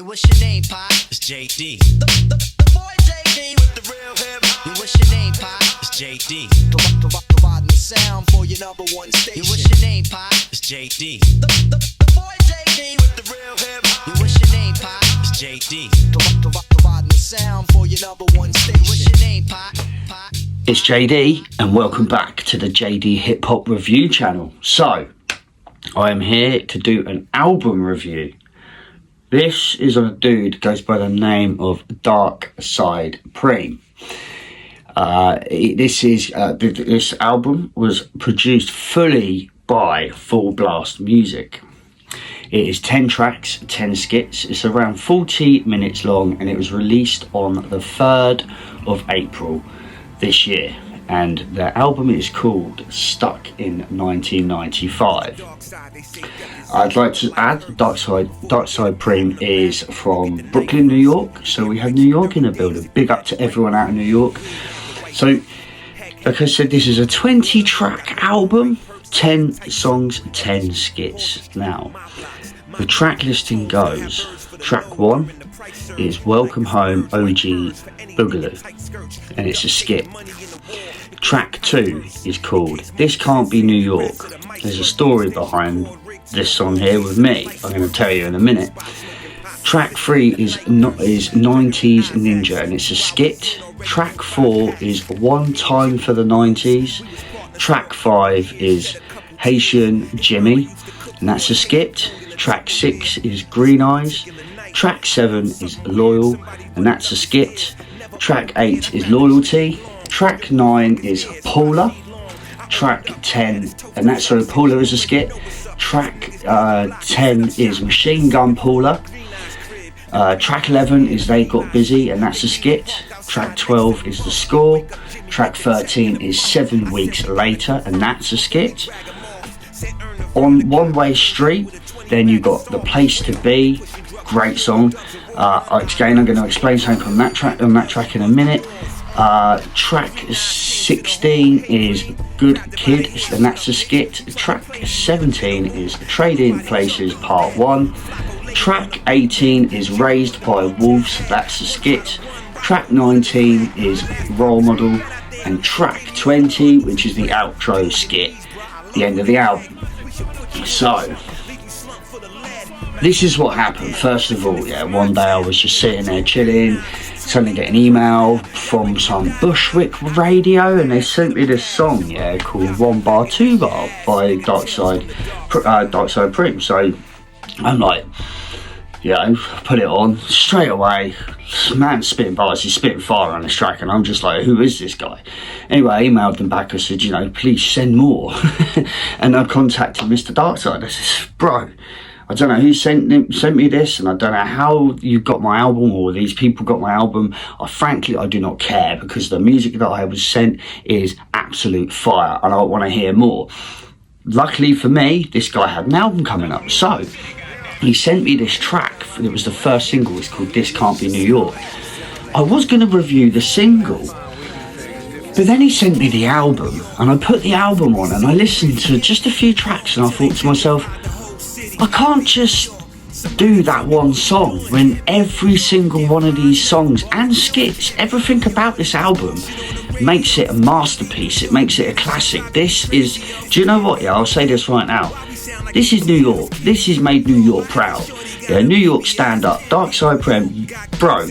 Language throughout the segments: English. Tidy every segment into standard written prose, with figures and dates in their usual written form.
what's your name, Pop? It's JD. The boy JD with the real hip hop. Yo, what's your name, Pop? It's JD. Providing the sound for your number one station. Yo, what's your name, Pop? It's JD. The boy JD with the real hip hop. Yo, what's your name, Pop? It's JD. Providing the sound for your number one station. Yo, what's your name, Pop? It's JD and welcome back to the JD Hip Hop Review channel. So, I am here to do an album review. This is on a dude who goes by the name of Darkside Preme. This album was produced fully by Fullblast Musik. It is 10 tracks, 10 skits. It's around 40 minutes long and it was released on the 3rd of April this year. And the album is called Stuck in 1995. I'd like to add Darkside Preme is from Brooklyn, New York. So we have New York in the building. Big up to everyone out in New York. So, like I said, this is a 20-track album, 10 songs, 10 skits. Now, the track listing goes, track 1 is Welcome Home OG Boogaloo, and it's a skit. Track 2 is called This Can't Be New York. There's a story behind this song here with me, I'm going to tell you in a minute. Track 3 is 90s Ninja and it's a skit. Track 4 is One Time for the 90s. Track 5 is Haitian Jimmy and that's a skit. Track 6 is Green Eyes. Track 7 is Loyal and that's a skit. Track 8 is Loyalty. Track 9 is Paula. Track 10, and that's so Paula is a skit. Track 10 is Machine Gun Paula. Track 11 is They Got Busy, and that's a skit. Track 12 is The Score. Track 13 is 7 Weeks Later, and that's a skit. On One Way Street, then you got The Place to Be, great song. Again, I'm going to explain something on that track in a minute. Track 16 is Good Kid, and that's a skit. Track 17 is Trading Places Part 1. Track 18 is Raised by Wolves, that's a skit. Track 19 is Role Model, and track 20, which is the outro skit, the end of the album. So, this is what happened. First of all, one day I was just sitting there chilling, suddenly get an email from some Bushwick radio and they sent me this song called 1 Bar 2 Bar by Darkside Preme. So I'm like, put it on straight away. Man spitting bars, he's spitting fire on this track and I'm just like, who is this guy? Anyway, I emailed them back. I said, please send more. And I contacted Mr. Darkside. I said, bro, I don't know who sent me this, and I don't know how you got my album or these people got my album. Frankly, I do not care because the music that I was sent is absolute fire and I want to hear more. Luckily for me, this guy had an album coming up. So he sent me this track. It was the first single. It's called This Can't Be New York. I was going to review the single, but then he sent me the album and I put the album on and I listened to just a few tracks and I thought to myself, I can't just do that one song when every single one of these songs and skits, everything about this album makes it a masterpiece. It makes it a classic. This is, do you know what? I'll say this right now. This is New York. This has made New York proud. New York stand up. Darkside Preme, bro.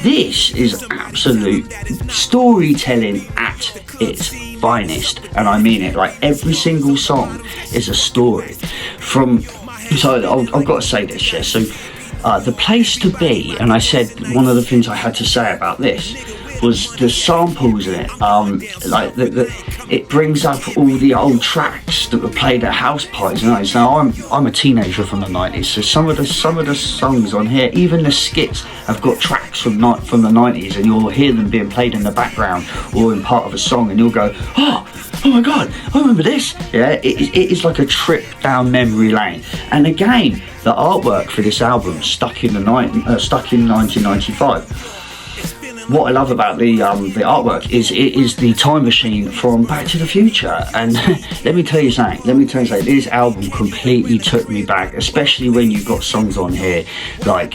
This is absolute storytelling at its finest, and I mean it. Like every single song is a story. So I've got to say this, So The Place to Be, and I said one of the things I had to say about this was the samples in it. It brings up all the old tracks that were played at house parties. Now I'm a teenager from the 90s, so some of the songs on here, even the skits, have got tracks from the 90s, and you'll hear them being played in the background or in part of a song, and you'll go, oh my god, I remember this. It is like a trip down memory lane. And again, the artwork for this album, Stuck in 1995. what I love about the artwork is it is the time machine from Back to the Future. And let me tell you something, this album completely took me back, especially when you've got songs on here like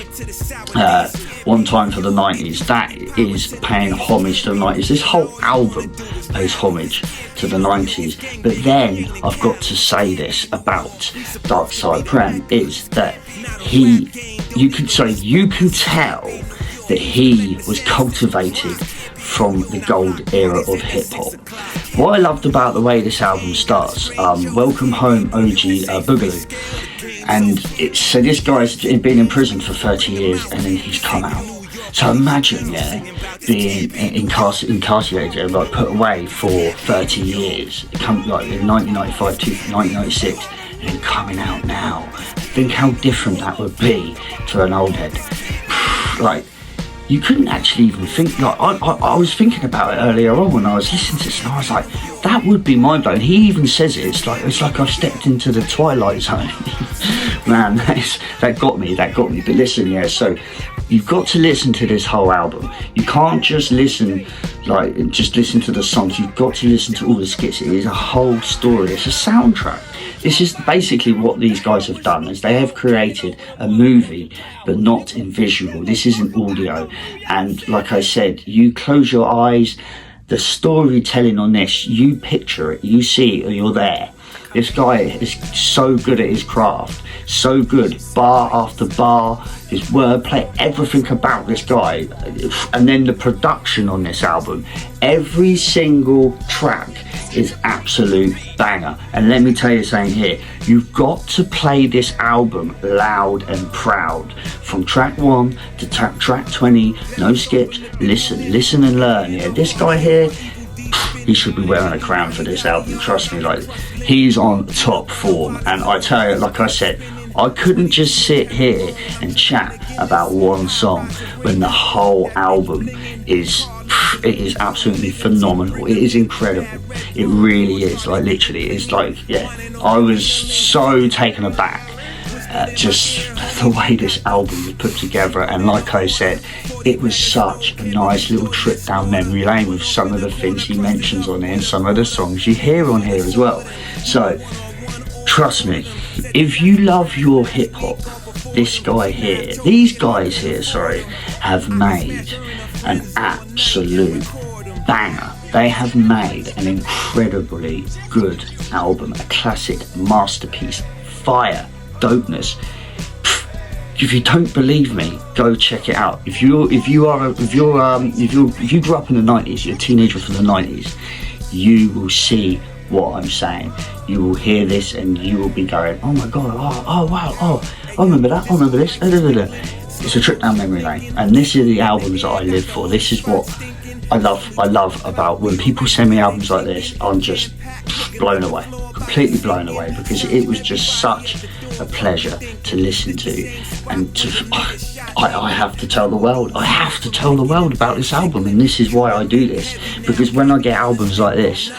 One Time for the 90s. That is paying homage to the 90s. This whole album pays homage to the 90s. But then I've got to say this about Darkside Preme, is that you can tell that he was cultivated from the gold era of hip-hop. What I loved about the way this album starts, Welcome Home OG Boogaloo, and so this guy's been in prison for 30 years and then he's come out. So imagine, being incarcerated, like put away for 30 years, like in 1995 to 1996, and then coming out now. Think how different that would be to an old head. Like, you couldn't actually even think, like, I was thinking about it earlier on when I was listening to this, and I was like, that would be mind-blowing. He even says it, it's like I've stepped into the Twilight Zone. Man, that got me. But listen, so you've got to listen to this whole album. You can't just listen to the songs. You've got to listen to all the skits. It is a whole story. It's a soundtrack. This is basically what these guys have done, is they have created a movie, but not in visual. This isn't audio. And like I said, you close your eyes, the storytelling on this, you picture it, you see it, you're there. This guy is so good at his craft, so good, bar after bar, his wordplay, everything about this guy. And then the production on this album, every single track is absolute banger. And let me tell you something here, you've got to play this album loud and proud. From track 1 to track 20, no skips, listen and learn. This guy here, he should be wearing a crown for this album, trust me, like, he's on top form. And I tell you, like I said, I couldn't just sit here and chat about one song when the whole album is absolutely phenomenal. It is incredible. It really is. Like, literally, it's like, I was so taken aback at just the way this album was put together. And like I said, it was such a nice little trip down memory lane with some of the things he mentions on here and some of the songs you hear on here as well. So trust me, if you love your hip hop, these guys here, have made an absolute banger. They have made an incredibly good album, a classic masterpiece, fire, dopeness. If you don't believe me, go check it out. If you grew up in the 90s, you're a teenager from the 90s, you will see what I'm saying. You will hear this and you will be going, oh my god, oh wow, I remember that, I remember this. It's a trip down memory lane, and this is the albums that I live for. This is what I love about when people send me albums like this. I'm just blown away, completely blown away, because it was just such a pleasure to listen to, and I have to tell the world. I have to tell the world about this album, and this is why I do this, because when I get albums like this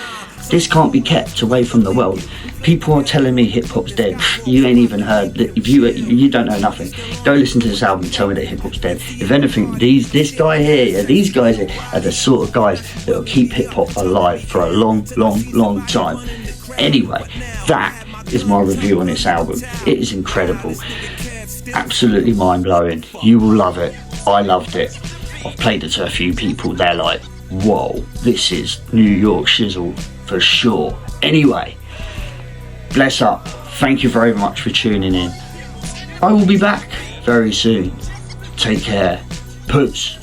can't be kept away from the world. People are telling me hip hop's dead. You ain't even heard. If you don't know nothing, go listen to this album and tell me that hip hop's dead. If anything, these guys here are the sort of guys that will keep hip hop alive for a long time. Anyway, that is my review on this album. It is incredible, absolutely mind blowing. You will love it. I loved it. I've played it to a few people. They're like, whoa, this is New York shizzle for sure. Anyway, bless up. Thank you very much for tuning in. I will be back very soon. Take care. Peace.